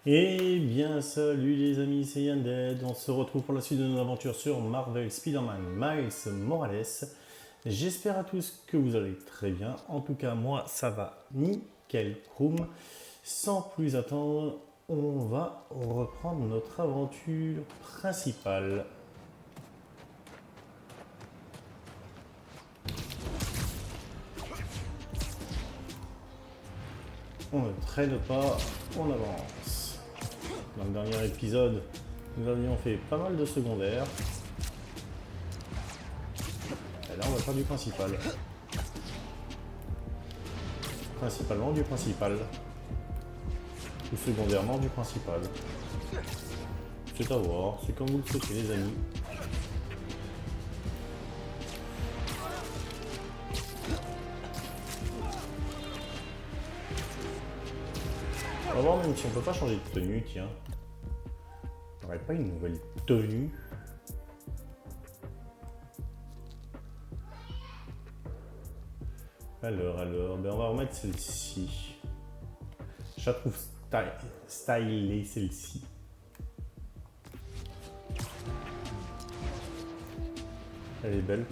Eh bien, salut les amis, c'est Yanded. On se retrouve pour la suite de nos aventures sur Marvel Spider-Man Miles Morales. J'espère à tous que vous allez très bien. En tout cas, moi, ça va nickel chrome. Sans plus attendre, on va reprendre notre aventure principale. On ne traîne pas, on avance. Dans le dernier épisode, nous avions fait pas mal de secondaires. Et là, on va faire du principal. Principalement du principal. Ou secondairement du principal. C'est à voir, c'est comme vous le souhaitez les amis. On va voir même si on peut pas changer de tenue, tiens. On n'aurait pas une nouvelle tenue. Alors, ben on va remettre celle-ci. Je la trouve stylée celle-ci. Elle est belle.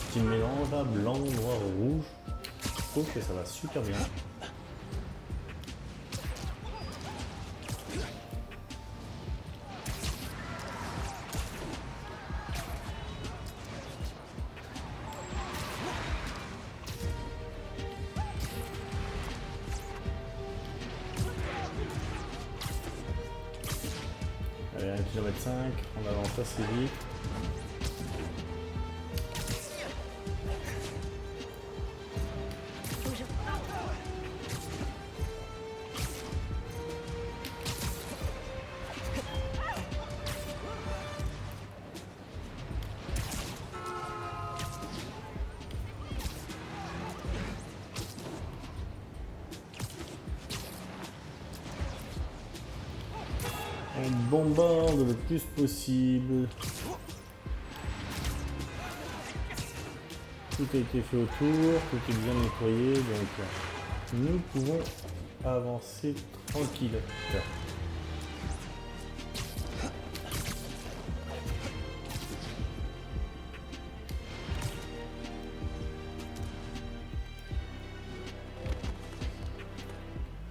Petit mélange là, blanc, noir, rouge. Je trouve que ça va super bien. Allez, 1,5 km, on avance assez vite. On bombarde le plus possible. Tout a été fait autour, tout est bien nettoyé, donc nous pouvons avancer tranquille.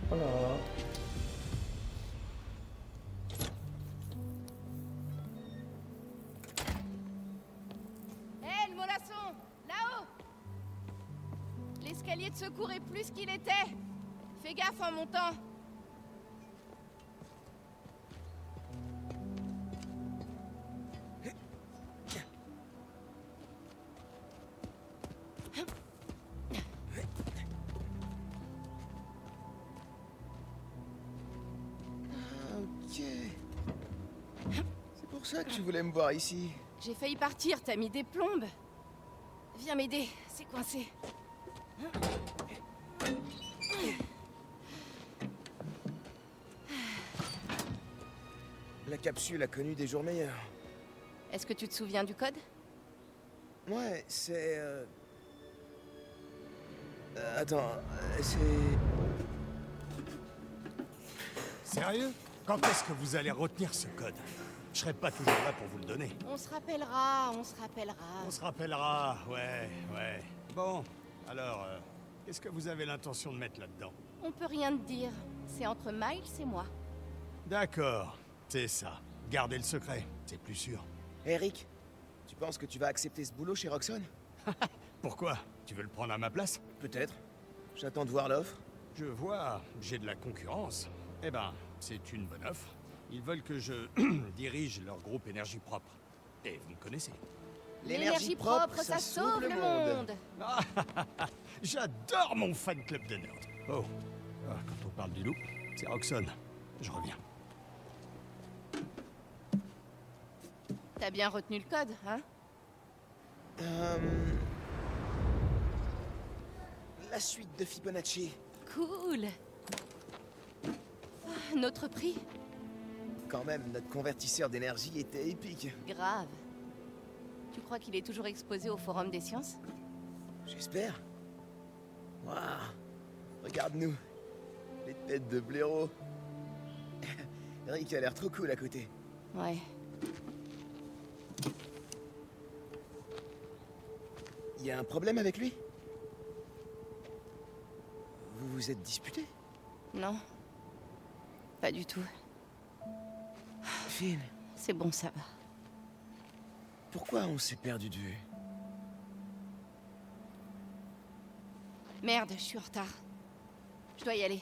Voilà. Hé, le mollasson! Là-haut! L'escalier de secours est plus qu'il était! Fais gaffe en montant! Ok. C'est pour ça que tu voulais me voir ici. J'ai failli partir, t'as mis des plombes! Viens m'aider, c'est coincé. La capsule a connu des jours meilleurs. Est-ce que tu te souviens du code? Ouais, c'est... attends, c'est... Sérieux? Quand est-ce que vous allez retenir ce code? Je serai pas toujours là pour vous le donner. On se rappellera, on se rappellera. On se rappellera, ouais. Bon, alors, qu'est-ce que vous avez l'intention de mettre là-dedans? On peut rien te dire. C'est entre Miles et moi. D'accord, c'est ça. Gardez le secret, c'est plus sûr. Eric, tu penses que tu vas accepter ce boulot chez Roxxon? Pourquoi? Tu veux le prendre à ma place? Peut-être. J'attends de voir l'offre. Je vois, j'ai de la concurrence. Eh ben, c'est une bonne offre. Ils veulent que je dirige leur groupe énergie propre. Et vous me connaissez. L'énergie propre, ça sauve le monde! J'adore mon fan club de nerds. Oh, quand on parle du loup, c'est Roxxon. Je reviens. T'as bien retenu le code, hein? La suite de Fibonacci. Cool! Notre prix? Quand même, notre convertisseur d'énergie était épique. Grave. Tu crois qu'il est toujours exposé au Forum des Sciences? J'espère. Waouh. Regarde-nous. Les têtes de blaireaux. Rick a l'air trop cool à côté. Ouais. Y a un problème avec lui? Vous vous êtes disputé? Non. Pas du tout. Finn, C'est bon, ça va. pourquoi on s'est perdu de vue? Merde, je suis en retard. Je dois y aller.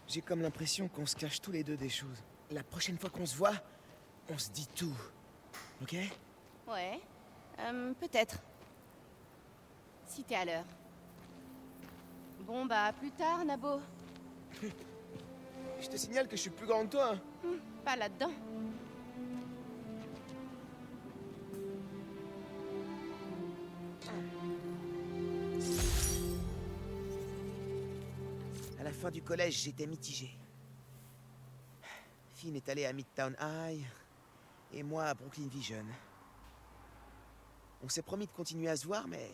J'ai comme l'impression qu'on se cache tous les deux des choses. La prochaine fois qu'on se voit, on se dit tout. Ok? Ouais. Peut-être. Si t'es à l'heure. Bon, bah, à plus tard, Nabo. Je te signale que je suis plus grand que toi. Pas là-dedans. À la fin du collège, j'étais mitigé. Finn est allé à Midtown High et moi à Brooklyn Vision. On s'est promis de continuer à se voir, mais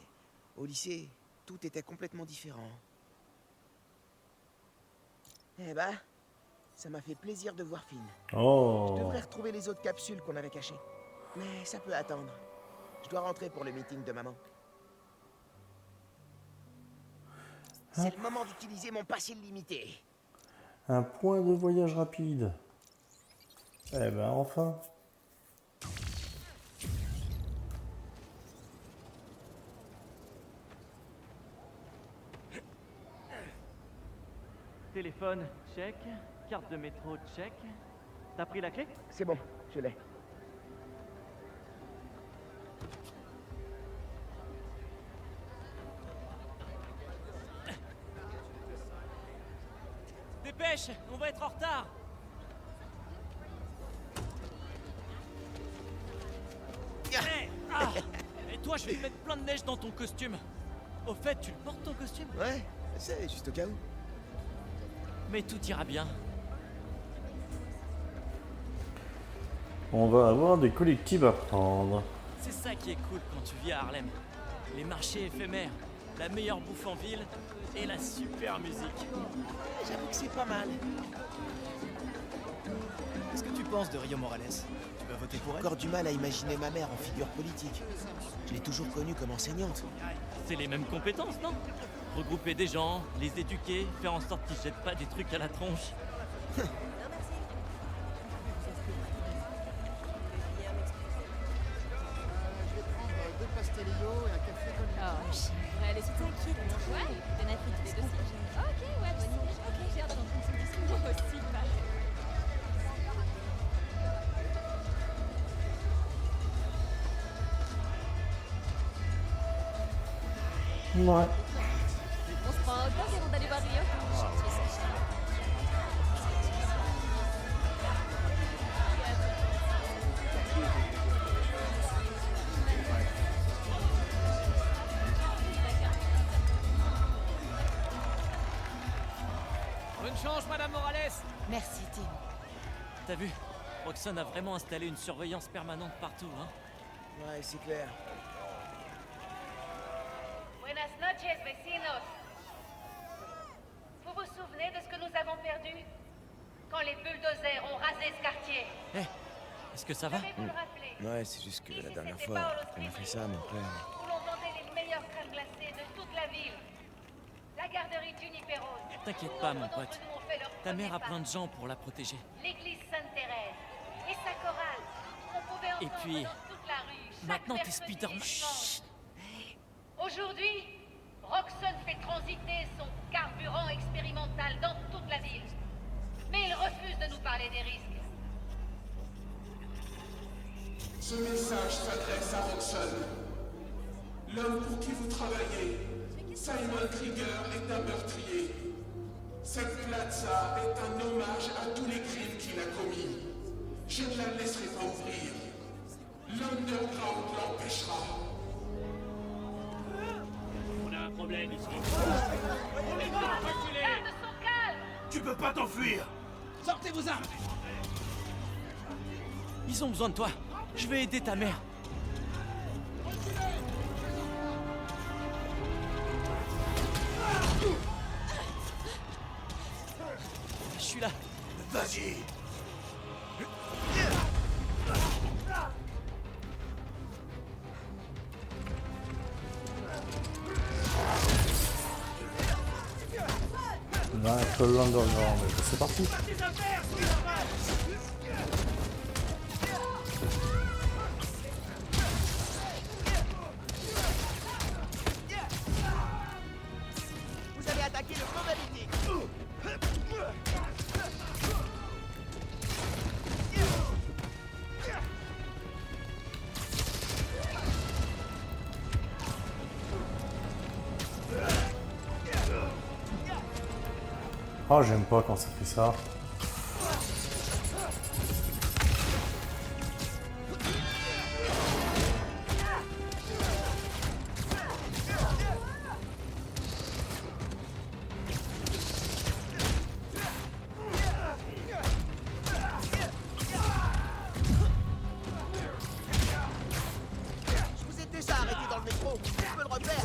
au lycée, tout était complètement différent. Eh ben, ça m'a fait plaisir de voir Finn. Je Oh. devrais retrouver les autres capsules qu'on avait cachées. Mais ça peut attendre. Je dois rentrer pour le meeting de maman. C'est le moment d'utiliser mon pass illimité. Un point de voyage rapide. Eh ben enfin. Téléphone, check. Carte de métro, check. T'as pris la clé? C'est bon, je l'ai. Dépêche, on va être en retard. Hey, ah. Et toi, je vais te mettre plein de neige dans ton costume. Au fait, tu le portes ton costume? Ouais, c'est juste au cas où. Mais tout ira bien. On va avoir des collectibles à prendre. C'est ça qui est cool quand tu vis à Harlem. Les marchés éphémères, la meilleure bouffe en ville et la super musique. J'avoue que c'est pas mal. Qu'est-ce que tu penses de Rio Morales? Tu vas voter pour elle? Encore du mal à imaginer ma mère en figure politique. Je l'ai toujours connue comme enseignante. C'est les mêmes compétences, non? Regrouper des gens, les éduquer, faire en sorte qu'ils jettent pas des trucs à la tronche. Oh, elle est t'inquiète. Ouais, t'en as fait les dossiers. Ok, ouais, bonne idée. Ok, j'ai hâte d'entendre son discours. Moi aussi, pareil. Ouais. On se prend un repas avant d'aller voir Rio. Bonne chance, Madame Morales. Merci, Tim. T'as vu? Roxxon a vraiment installé une surveillance permanente partout, hein? Ouais, c'est clair. Buenas noches, vecinos. Vous vous souvenez de ce que nous avons perdu quand les bulldozers ont rasé ce quartier? Eh, est-ce que ça va? Je vais vous le rappeler. Ouais, c'est juste que la dernière c'était fois, Paolo on a fait Spitz, ça, mon frère. où l'on vendait les meilleures crèmes glacées de toute la ville. La garderie Juniperos. T'inquiète où pas, nombre mon d'entre pote. nous ont fait leur Ta mère a premier plein pas. de gens pour la protéger. L'église Sainte-Thérèse et sa chorale. On pouvait Et entendre puis, dans toute la rue. chaque maintenant, t'es mercredi et Spider-Man. dimanche. Aujourd'hui, Roxxon fait transiter son carburant expérimental dans toute la ville. Mais il refuse de nous parler des risques. Ce message s'adresse à Roxxon. L'homme pour qui vous travaillez, Simon Krieger, est un meurtrier. Cette plaza est un hommage à tous les crimes qu'il a commis. Je ne la laisserai pas ouvrir. L'underground l'empêchera. On a un problème ici. Garde son calme! Tu peux pas t'enfuir. Sortez vos armes! Ils ont besoin de toi. Je vais aider ta mère. Je suis là. Vas-y. Là, un peu l'underground, c'est parti. Vous allez attaquer le Commodity. Oh, j'aime pas quand ça fait ça. Je vous ai déjà arrêté dans le métro. Je peux le refaire.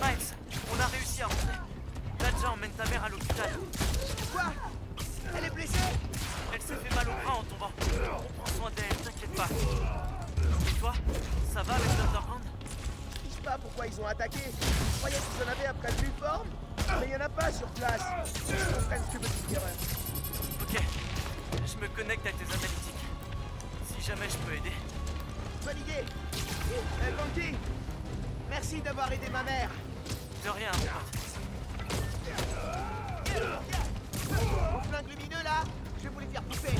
Miles, on a réussi à rentrer. Nadja emmène ta mère à l'hôpital. Quoi? Elle est blessée? Elle s'est fait mal au bras en tombant. On prend soin d'elle, t'inquiète pas. Et toi, ça va avec l'Underground? Je sais pas pourquoi ils ont attaqué. Je croyais qu'ils en avaient après plus forme. Mais il y en a pas sur place. Ils comprennent ce que veut dire. Ok, je me connecte à tes analytiques. Si jamais je peux aider. Bonne idée. Banky, merci d'avoir aidé ma mère. De rien, mon pote. Vos flingues lumineux là, je vais vous les faire bouffer.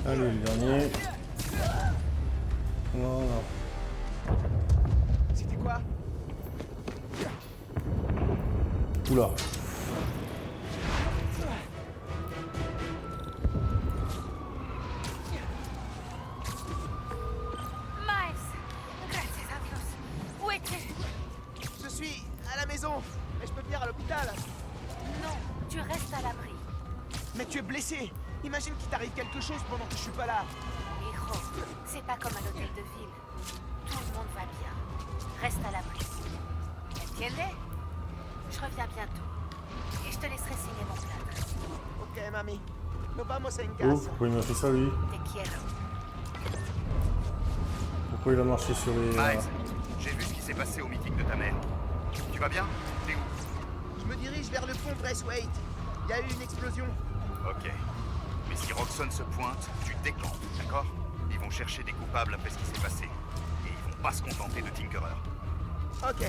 Allez, le dernier. Non, non. C'était quoi? Oula. Miles, gracias a Dios. Où es-tu? Je suis à la maison, mais je peux venir à l'hôpital. Non, tu restes à l'abri. Mais tu es blessé. Imagine qu'il t'arrive quelque chose pendant que je suis pas là. Hijo, c'est pas comme à l'hôtel de ville. Tout le monde va bien. Reste à l'abri. Entiende? Je reviens bientôt. Et je te laisserai signer mon plâtre. Ok, mami. Nos vamos en Oh, casa. pourquoi il m'a fait ça lui? Te quiero. Pourquoi il a marché sur les... Miles, j'ai vu ce qui s'est passé au meeting de ta mère. Tu vas bien? T'es où? Je me dirige vers le pont Braithwaite. Il y a eu une explosion. Ok. Mais si Roxxon se pointe, tu décampes, d'accord? Ils vont chercher des coupables après ce qui s'est passé. Et ils vont pas se contenter de Tinkerer. Ok.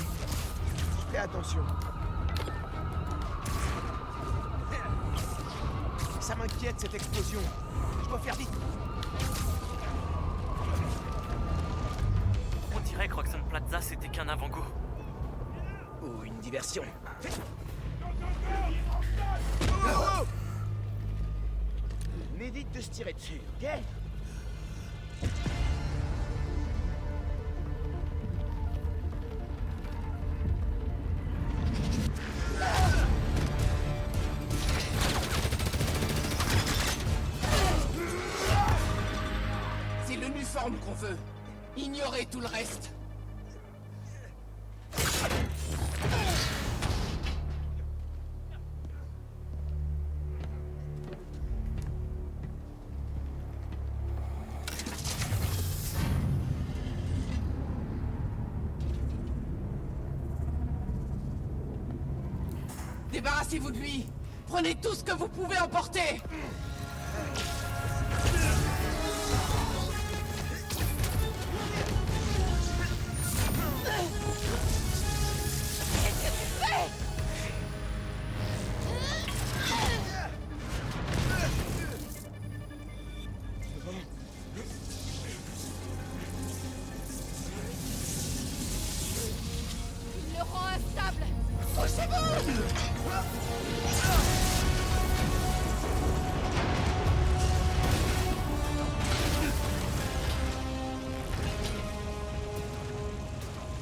Fais attention. Ça m'inquiète cette explosion. Je dois faire vite. On dirait que Roxxon Plaza c'était qu'un avant-goût. Ou une diversion. Oh! M'évite de se tirer dessus, ok? C'est l'uniforme qu'on veut. Ignorez tout le reste. Débarrassez-vous de lui. Prenez tout ce que vous pouvez emporter. Il le rend instable.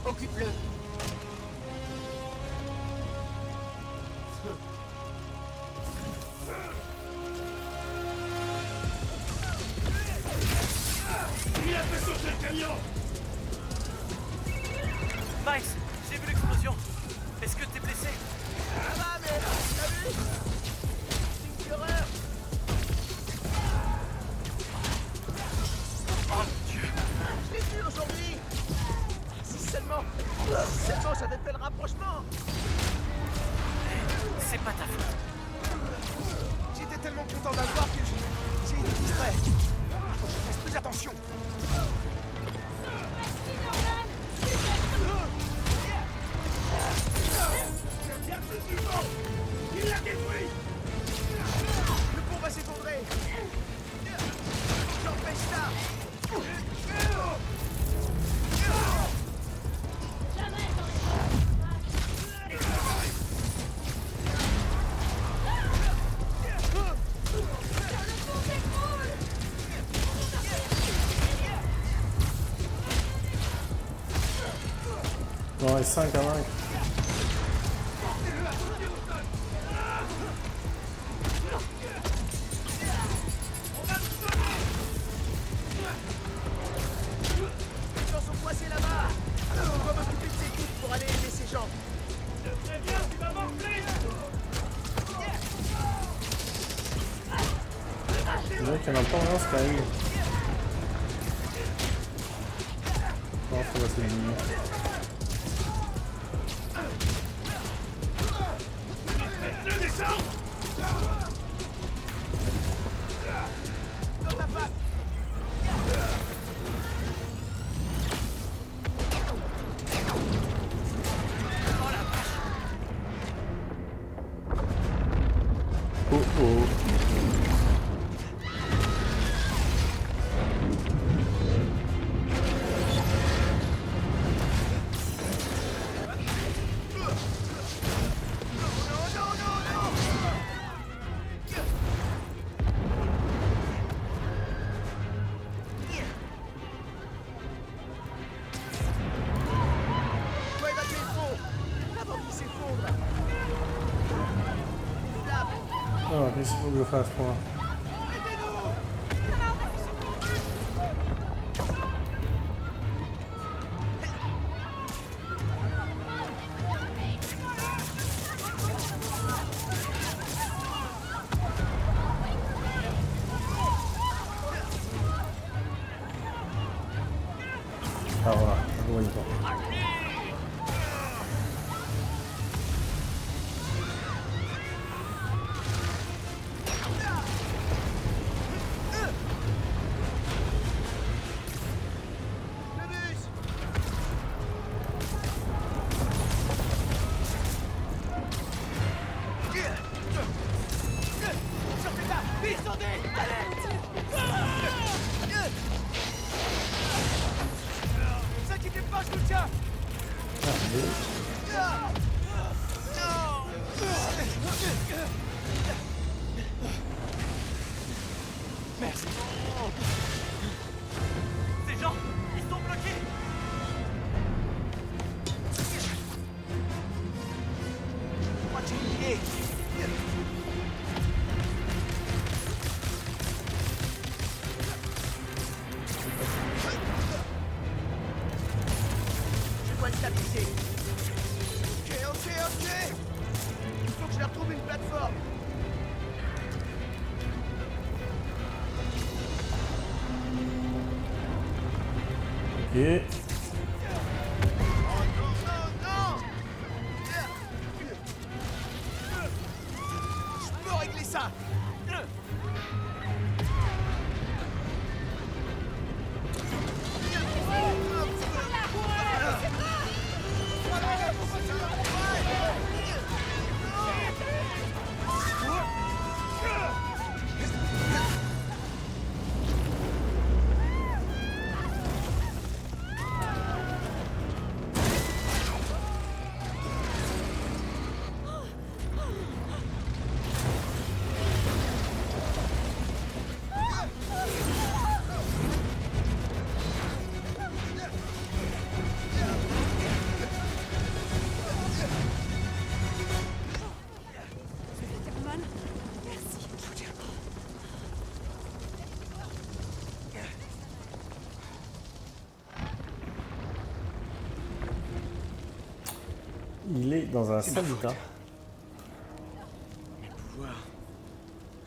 Occupe-le. C'est pas ta faute. J'étais tellement content d'avoir que j'ai été distrait. Faut que je fasse plus attention. Il l'a détruit! Le pont va s'effondrer. J'empêche ça. Il en reste 5 à vaincre. Les gens sont coincés là-bas. On va m'occuper de ces types pour aller aider ces gens. Je te préviens, tu vas morfler! Donc il y en a pas un, c'est quand même. Non, ça va, c'est mignon. Je descends! Dans ta face. Oh oh. Faut évacuer le pont avant qu'il s'effondre. Là, Ah, qu'est-ce qu'il faut que je fasse moi? Ah voilà, je vois une fois. le bus. Sortez là. Descendez. Ne vous inquiétez pas, je vous tiens. Merci. Ces gens, ils sont bloqués. Je crois que j'ai une idée. Je dois le stabiliser. Ok. Il faut que je leur trouve une plateforme. Ok. Non. Je peux régler ça. Il est dans un sale état. Mes pouvoirs,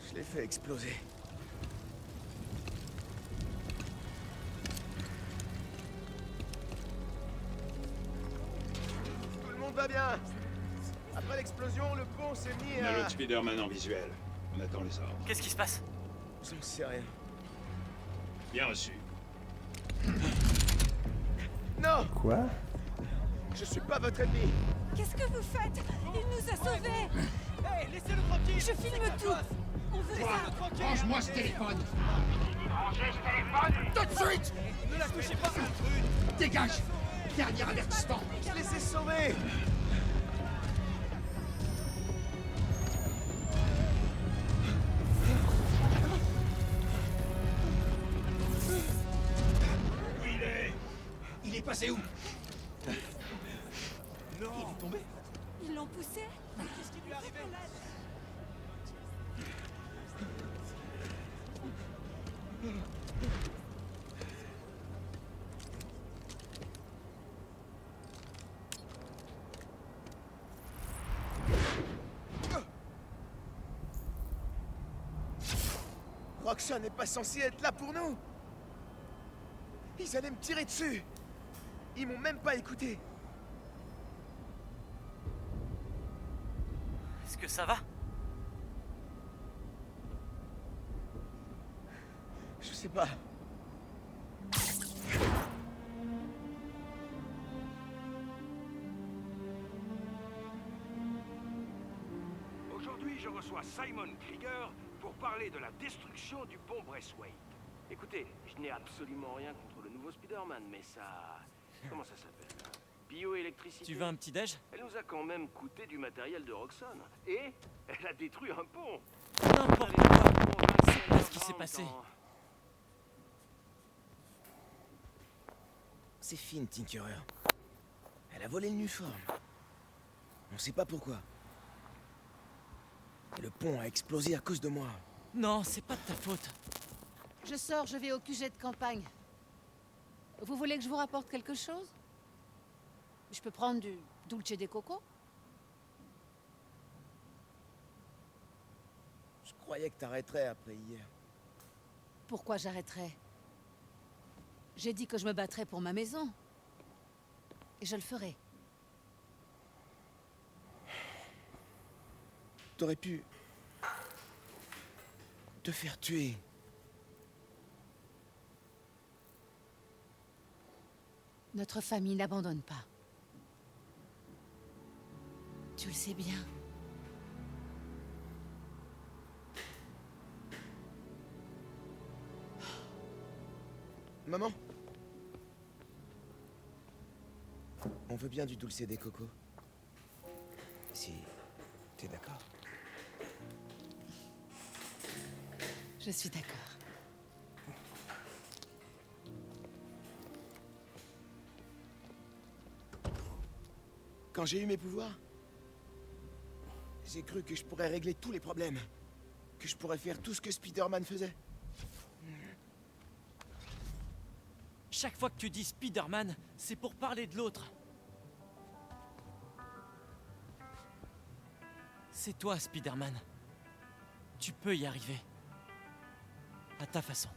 je l'ai fait exploser. Tout le monde va bien. Après l'explosion, le pont s'est mis On a à... l'autre Spider-Man en visuel. On attend les ordres. Qu'est-ce qui se passe? J'en sais rien. Bien reçu. Non! Quoi? Je suis pas votre ennemi! Qu'est-ce que vous faites? Il nous a sauvés! Hey, laissez-le tranquille! Je filme tout! On veut ça! Range-moi ce téléphone. Tout de suite! Ne la touchez pas! Dégage. Dernier avertissement. Laissez sauver! Il est passé où? Non! Il est tombé! Ils l'ont poussé? Qu'est-ce qui lui est arrivé? Roxxon n'est pas censé être là pour nous! Ils allaient me tirer dessus! Ils m'ont même pas écouté! Est-ce que ça va? Je sais pas. Aujourd'hui, je reçois Simon Krieger pour parler de la destruction du pont Braithwaite. Écoutez, je n'ai absolument rien contre le nouveau Spider-Man, mais ça... Comment ça s'appelle? Bioélectricité. Tu veux un petit déj? Elle nous a quand même coûté du matériel de Roxxon. Et elle a détruit un pont. N'importe quoi! C'est pas ce qui s'est passé. C'est Finn, Tinkerer. Elle a volé le Nuform. On sait pas pourquoi. Et le pont a explosé à cause de moi. Non, c'est pas de ta faute. Je sors, je vais au QG de campagne. Vous voulez que je vous rapporte quelque chose? Je peux prendre du dulce de coco? Je croyais que t'arrêterais après hier. Pourquoi j'arrêterais? J'ai dit que je me battrais pour ma maison. Et je le ferai. T'aurais pu... te faire tuer. Notre famille n'abandonne pas. Tu le sais bien. Maman? On veut bien du dulce de coco. Si t'es d'accord. Je suis d'accord. Quand j'ai eu mes pouvoirs, j'ai cru que je pourrais régler tous les problèmes. Que je pourrais faire tout ce que Spider-Man faisait. Chaque fois que tu dis Spider-Man, c'est pour parler de l'autre. C'est toi, Spider-Man. Tu peux y arriver. À ta façon.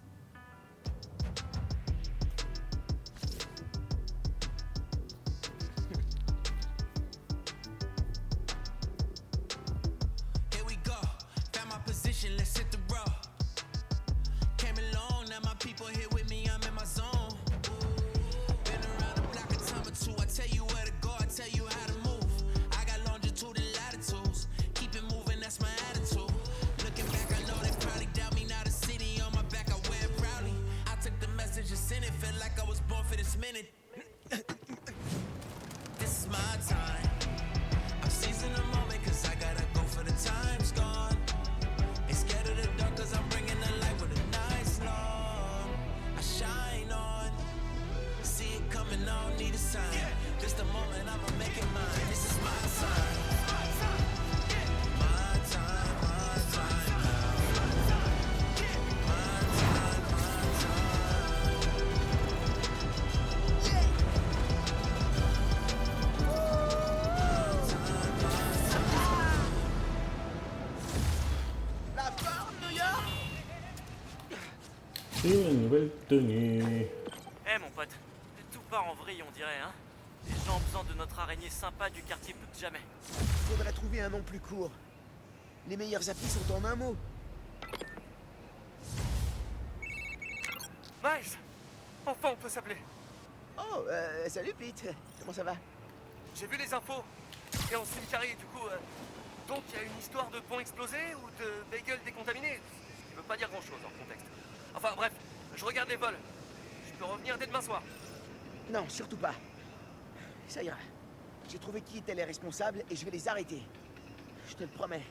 Let's hit the road. Came along, now my people here with me, I'm in my zone. Been around the block a time or two. I tell you where to go, I tell you how to move. I got longitude and latitudes. Keep it moving, that's my attitude. Looking back, I know they probably doubt me. Now the city on my back, I wear it proudly. I took the message and sent it, felt like I was born for this minute. This is my time. I'm seizing the moment, cause I gotta go for the time's gone. Scared of the dark cause I'm bringing the light with a nice long I shine on. See it coming, I don't need a sign. Just a moment, I'ma make it mine. This is my time. My time, my time. My time, Une nouvelle tenue. Eh mon pote, tout part en vrille on dirait, hein. Les gens vraiment besoin de notre araignée sympa du quartier plus que jamais. Faudrait trouver un nom plus court. Les meilleurs applis sont en un mot. Miles! Enfin, on peut s'appeler. Oh, salut Pete. Comment ça va? J'ai vu les infos. Et en Simicary, du coup... Donc, il y a une histoire de pont explosé ou de bagel décontaminé? Ça veut pas dire grand-chose en contexte. Enfin, bref, je regarde les vols. Je peux revenir dès demain soir. Non, surtout pas. Ça ira. J'ai trouvé qui étaient les responsables et je vais les arrêter. Je te le promets.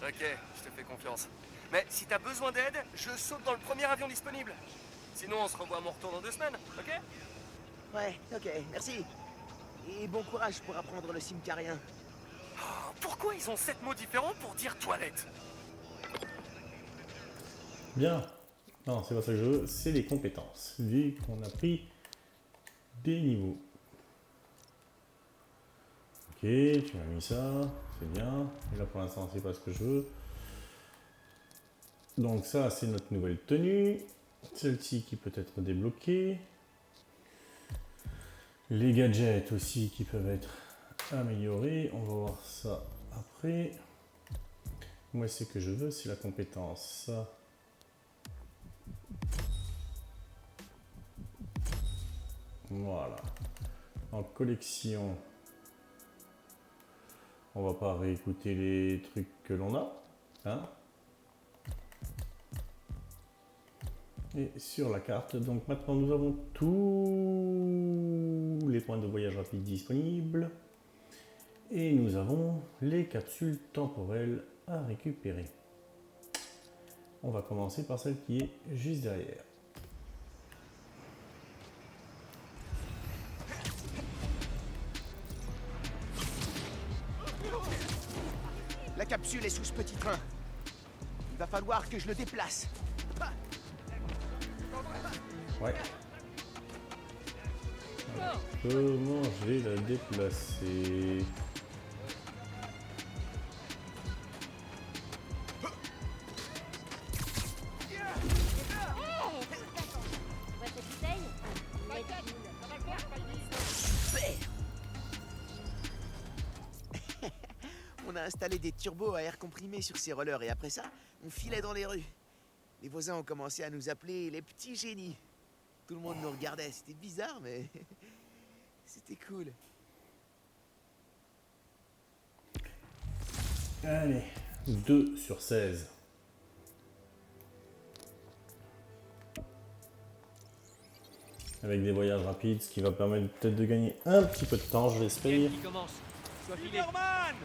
Ok, je te fais confiance. Mais si t'as besoin d'aide, je saute dans le premier avion disponible. Sinon, on se revoit à mon retour dans 2 semaines, ok? Ouais, ok, merci. Et bon courage pour apprendre le simcarien. Oh, pourquoi ils ont 7 mots différents pour dire toilette? Bien. Non, c'est pas ça que je veux, c'est les compétences. Vu qu'on a pris des niveaux. Ok, tu m'as mis ça, c'est bien. Et là pour l'instant, c'est pas ce que je veux. Donc ça, c'est notre nouvelle tenue. Celle-ci qui peut être débloquée. Les gadgets aussi qui peuvent être améliorés. On va voir ça après. Moi, ce que je veux, c'est la compétence. Ça. Voilà. En collection, on va pas réécouter les trucs que l'on a. Hein. Et sur la carte, donc maintenant nous avons tous les points de voyage rapide disponibles. Et nous avons les capsules temporelles à récupérer. On va commencer par celle qui est juste derrière. La capsule est sous ce petit train. Il va falloir que je le déplace. Ouais. Alors, comment je vais la déplacer? On a installé des turbos à air comprimé sur ces rollers et après ça, on filait dans les rues. Les voisins ont commencé à nous appeler les petits génies. Tout le monde nous regardait, c'était bizarre mais c'était cool. Allez, 2 sur 16. Avec des voyages rapides, ce qui va permettre peut-être de gagner un petit peu de temps, je l'espère. Qui commence? Sois filé. Superman!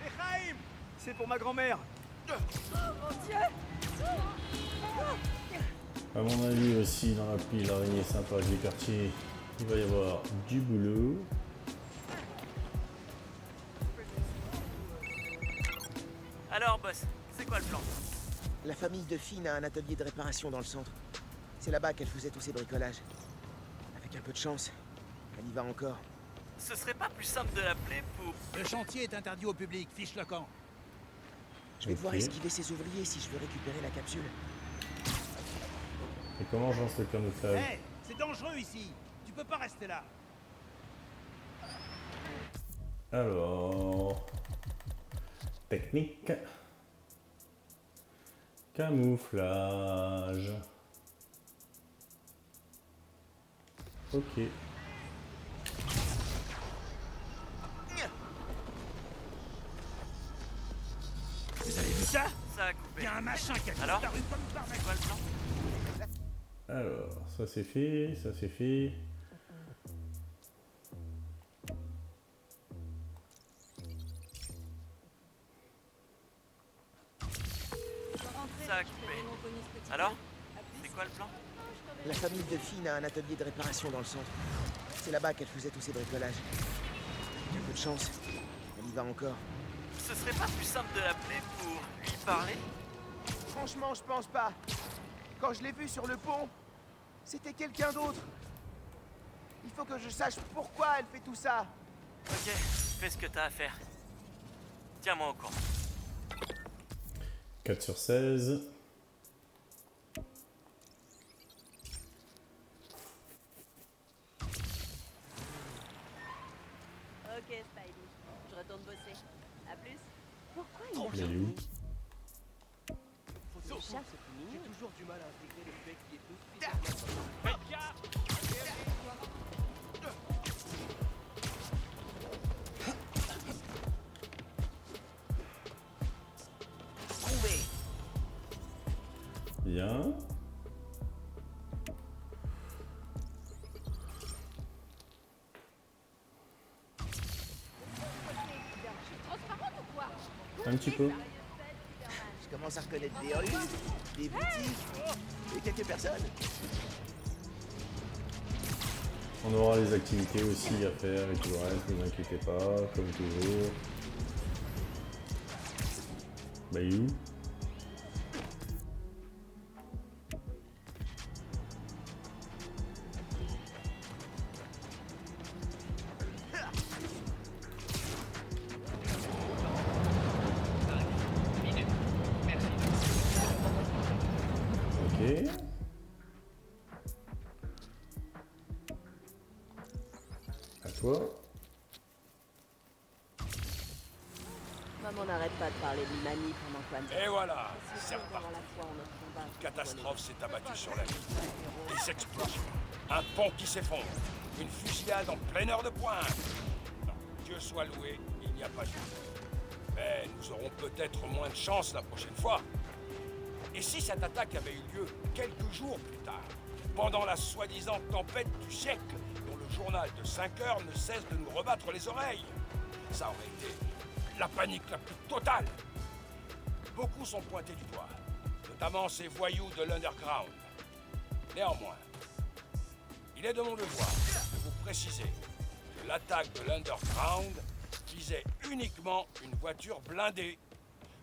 Echaim! C'est pour ma grand-mère. À mon avis aussi, dans la pile araignée sympa du quartier, il va y avoir du boulot. Alors, boss, c'est quoi le plan? La famille de Finn a un atelier de réparation dans le centre. C'est là-bas qu'elle faisait tous ses bricolages. Avec un peu de chance, elle y va encore. Ce serait pas plus simple de l'appeler pour... Le chantier est interdit au public, fiche le camp. Je vais devoir Ok. esquiver ces ouvriers si je veux récupérer la capsule. Et comment j'en sais le camouflage? Hé, c'est dangereux ici. Tu peux pas rester là. Alors... Technique. Camouflage. Ok. Vous avez vu ça? Ça a coupé. Il y a un machin qui a Alors? disparu comme par C'est quoi le plan? Alors, ça c'est fait, ça c'est fait. Ça a coupé. Alors? C'est quoi le plan? La famille de Finn a un atelier de réparation dans le centre. C'est là-bas qu'elle faisait tous ses bricolages. Avec un peu de chance, elle y va encore. Ce serait pas plus simple de l'appeler pour lui parler? Franchement, je pense pas. Quand je l'ai vue sur le pont, c'était quelqu'un d'autre. Il faut que je sache pourquoi elle fait tout ça. Ok, fais ce que t'as à faire. Tiens-moi au courant. 4 sur 16. où? J'ai toujours du mal à intégrer le fait qu'il y ait deux Faites gaffe. Trouvé. Bien. Un petit peu. Je commence à reconnaître des rues, des boutiques et quelques personnes. On aura les activités aussi à faire et tout le reste, ne vous inquiétez pas, comme toujours. Bah il est où? Ok. À toi. Maman n'arrête pas de parler de l'Imani pendant qu'Anne. Et voilà, C'est c'est sûr, reparti. pendant la fois, on a combat. Une catastrophe s'est abattue sur la ville. Des explosions, un pont qui s'effondre, une fusillade en pleine heure de pointe. Non, Dieu soit loué, il n'y a pas eu. Mais nous aurons peut-être moins de chance la prochaine fois. Et si cette attaque avait eu lieu quelques jours plus tard, pendant la soi-disant tempête du siècle, dont le journal de 5 heures ne cesse de nous rebattre les oreilles, ça aurait été la panique la plus totale. Beaucoup sont pointés du doigt, notamment ces voyous de l'Underground. Néanmoins, il est de mon devoir de vous préciser que l'attaque de l'Underground visait uniquement une voiture blindée,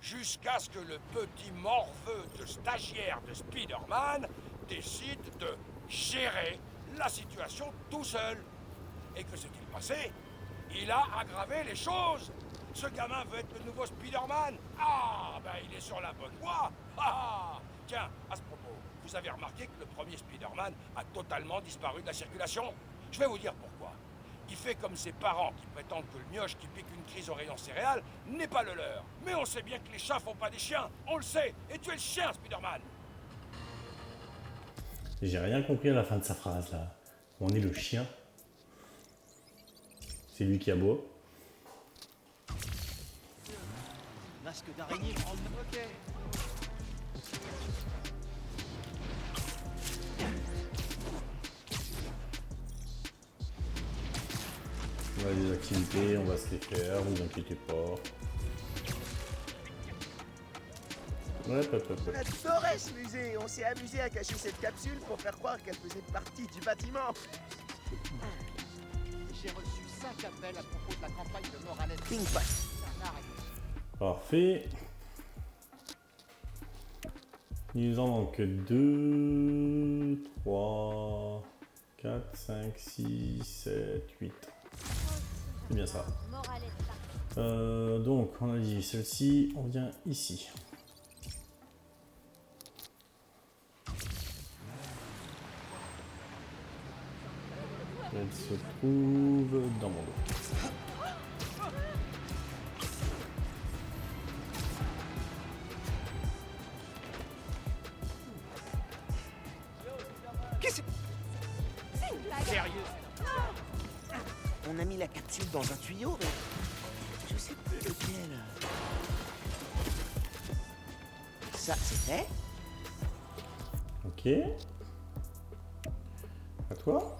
jusqu'à ce que le petit morveux de stagiaire de Spider-Man décide de gérer la situation tout seul. Et que s'est-il passé? Il a aggravé les choses. Ce gamin veut être le nouveau Spider-Man. Ah, ben il est sur la bonne voie. Ah, tiens, à ce propos, vous avez remarqué que le premier Spider-Man a totalement disparu de la circulation? Je vais vous dire pourquoi. Il fait comme ses parents qui prétendent que le mioche qui pique une crise au rayon céréales n'est pas le leur. Mais on sait bien que les chats font pas des chiens. On le sait. Et tu es le chien, Spider-Man. J'ai rien compris à la fin de sa phrase là. On est le chien. C'est lui qui aboie. Masque d'araignée, ok. On a des activités, on va se les faire, vous inquiétez pas. Ouais, On a adoré ce musée. On s'est amusé à cacher cette capsule pour faire croire qu'elle faisait partie du bâtiment. J'ai reçu 5 appels à propos de la campagne de Morales. Ping-pong. Parfait. Il nous en manque 2, 3, 4, 5, 6, 7, 8. C'est bien ça. Donc, on a dit celle-ci, on vient ici. Elle se trouve dans mon dos. Sérieux? On a mis la capsule dans un tuyau, mais je sais plus lequel. Ça, c'est fait. Ok. À toi.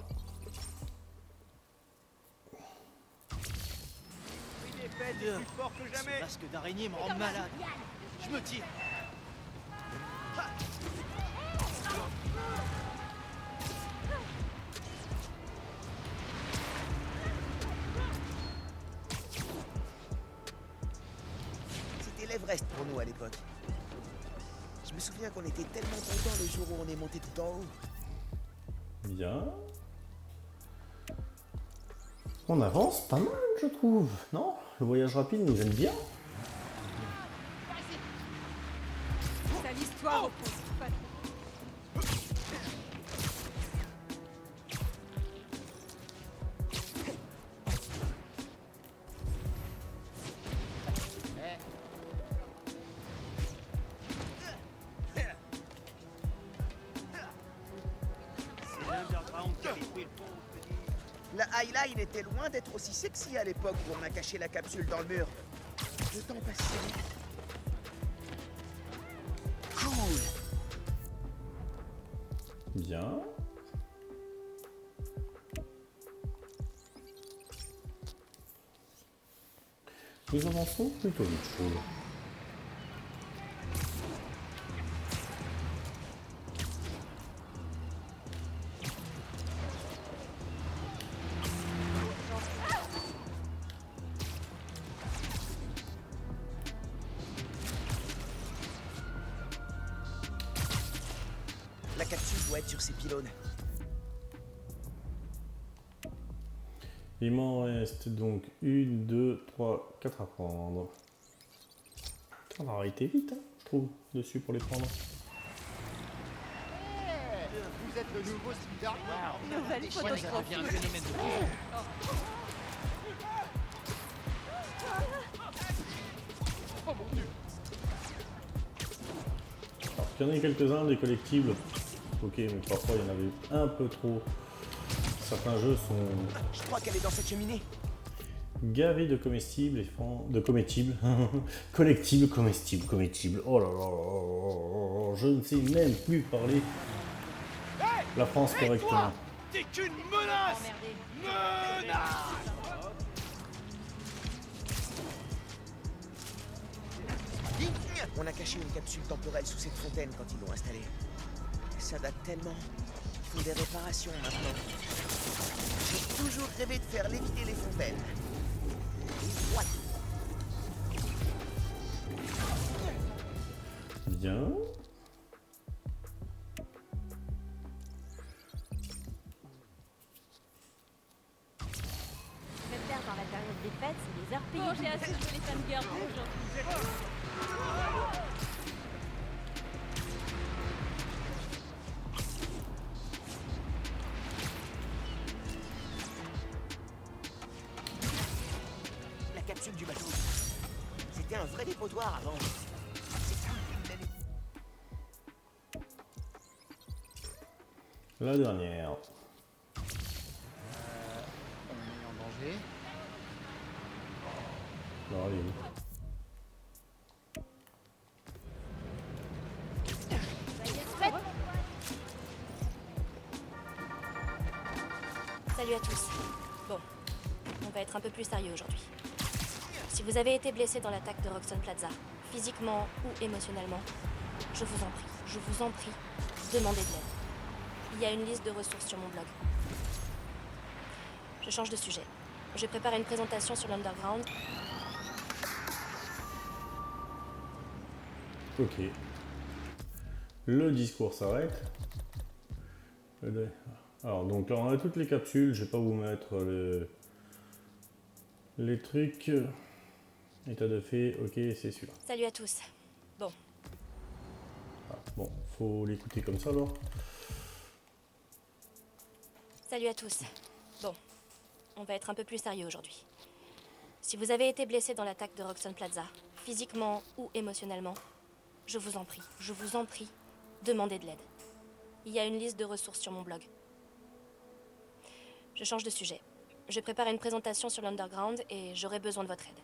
Il est fait plus fort que jamais. Ce masque d'araignée me rend malade. Je me tire. C'était l'Everest pour nous à l'époque. Je me souviens qu'on était tellement contents le jour où on est monté tout en haut. Bien. On avance pas mal, je trouve. Non? Le voyage rapide nous aime bien. C'est l'histoire au fond. Highline était loin d'être aussi sexy à l'époque où on a caché la capsule dans le mur. Le temps passe si vite. Cool. Bien. Nous avançons plutôt vite, je trouve. La capsule doit être sur ces pylônes. Il m'en reste donc 1, 2, 3, 4 à prendre. On va arrêter vite, hein, je trouve, dessus pour les prendre. Vous êtes le nouveau Spider-Man. Nouvelle photo de profil. Oh mon Dieu. Alors, il y en a quelques-uns des collectibles. Ok, mais parfois il y en avait un peu trop. Certains jeux sont Je crois qu'elle est dans cette cheminée. gavés de comestibles et de comestibles. Collectibles, comestibles. Oh là là là là, je ne sais même plus parler la France correctement. T'es qu'une menace. Menace. On a caché une capsule temporelle sous cette fontaine quand ils l'ont installée. Ça date tellement. Ils font des réparations maintenant. J'ai toujours rêvé de faire léviter les fontaines. Et voilà. Bien. Je vais faire dans la période des fêtes, c'est les heures payées. J'ai assez de les fangirls aujourd'hui. La capsule du bateau. C'était un vrai dépotoir avant. C'est cool qu'il l'ait. La dernière. On est en danger. Alors, allez, où? Salut à tous. Bon, on va être un peu plus sérieux aujourd'hui. Si vous avez été blessé dans l'attaque de Roxxon Plaza, physiquement ou émotionnellement, je vous en prie, demandez de l'aide. Il y a une liste de ressources sur mon blog. Je change de sujet. Je prépare une présentation sur l'Underground. Ok. Le discours s'arrête. Alors, donc là, on a toutes les capsules. Je vais pas vous mettre les trucs. État de fait, ok, c'est celui-là. Salut à tous. Bon, Ah, bon, faut l'écouter comme ça alors. salut à tous. Bon, on va être un peu plus sérieux aujourd'hui. Si vous avez été blessé dans l'attaque de Roxxon Plaza, physiquement ou émotionnellement, je vous en prie, demandez de l'aide. Il y a une liste de ressources sur mon blog. Je change de sujet. Je prépare une présentation sur l'Underground et j'aurai besoin de votre aide.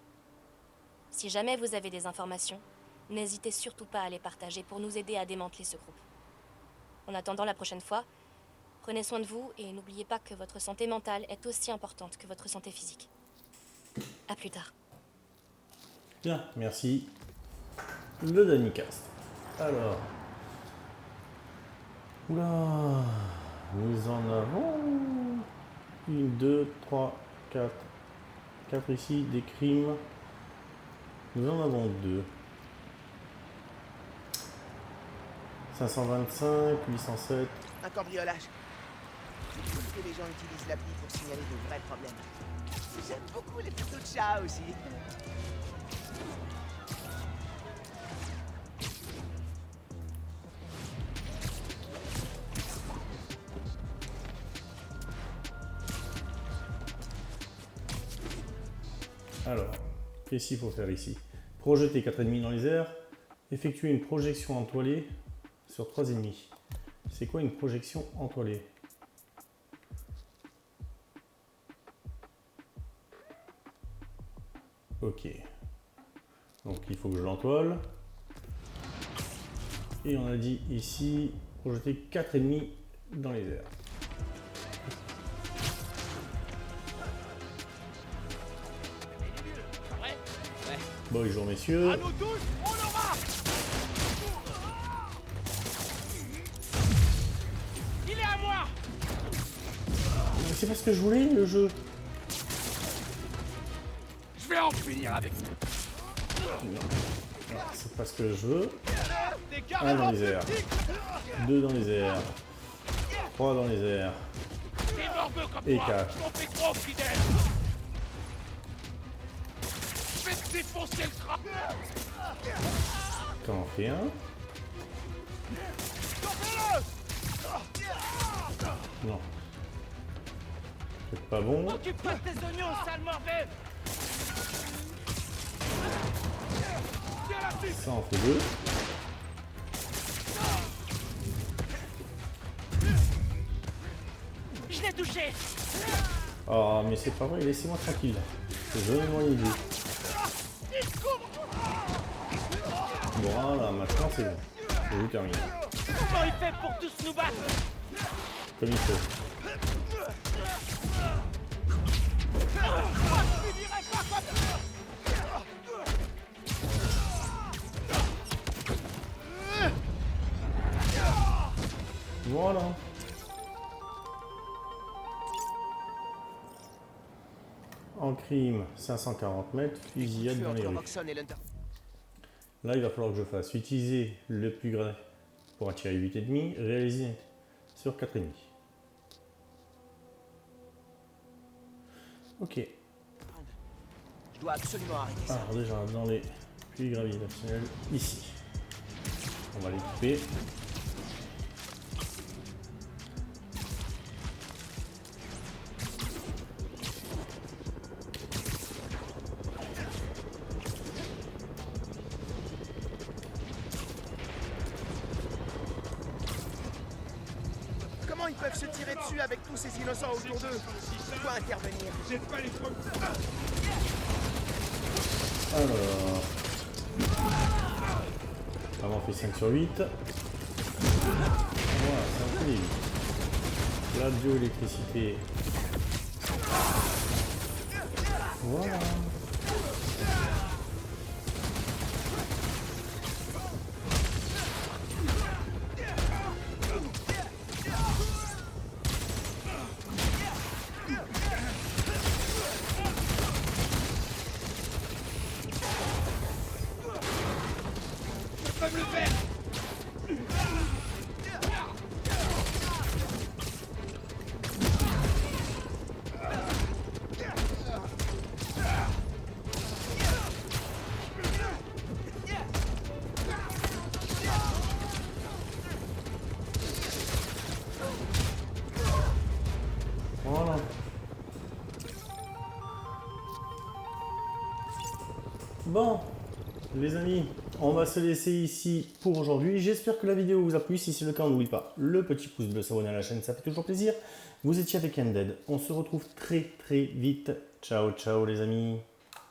Si jamais vous avez des informations, n'hésitez surtout pas à les partager pour nous aider à démanteler ce groupe. En attendant la prochaine fois, prenez soin de vous et n'oubliez pas que votre santé mentale est aussi importante que votre santé physique. À plus tard. Bien, merci. Le Danicast. Alors. Oula. Nous en avons 1, 2, 3, 4. 4 ici, des crimes. Nous en avons 2. 525, 807. Un cambriolage. C'est cool que les gens utilisent l'appli pour signaler de vrais problèmes. J'aime beaucoup les photos de chats aussi. Alors, qu'est-ce qu'il faut faire ici? Projeter 4 ennemis dans les airs. Effectuer une projection entoilée sur 3 ennemis. C'est quoi une projection entoilée? Ok. Donc il faut que je l'entoile. Et on a dit ici, projeter 4 ennemis dans les airs. Bonjour messieurs. À nous tous, on l'aura. Il est à moi. Mais c'est pas ce que je voulais, le jeu. Je vais en finir avec vous. Non. C'est pas ce que je veux. 1 dans les airs. 2 dans les airs. 3 dans les airs. Et 4. On fait trop fidèle. Je vais te défoncer le crâne. T'en fais un. Non. C'est pas bon. Occupe-toi de tes oignons, sale morveux. Ça en fait 2. Je l'ai touché. Oh mais c'est pas vrai, laissez-moi tranquille. Je veux m'éloigner de lui. Voilà, maintenant c'est bon. Je vous termine. Comment il fait pour tous nous battre? Comme il faut. Voilà. En crime, 540 mètres, fusillade dans les rues. Là, il va falloir que je fasse utiliser le plus grand pour attirer 8 ennemis, réaliser sur 4 ennemis. Ok. Je dois absolument arrêter ça. Alors déjà, dans les puits gravitationnels, ici. On va l'équiper. Comment ils peuvent se tirer dessus avec tous ces innocents autour d'eux? Je dois intervenir. Alors. Ça m'en fait 5 sur 8. Voilà, ça me fait des 8. La bioélectricité. Voilà. Voilà. Bon, les amis, on va se laisser ici pour aujourd'hui. J'espère que la vidéo vous a plu. Si c'est le cas, n'oubliez pas le petit pouce bleu, s'abonner à la chaîne, ça fait toujours plaisir. Vous étiez avec Undead. On se retrouve très vite. Ciao, ciao les amis.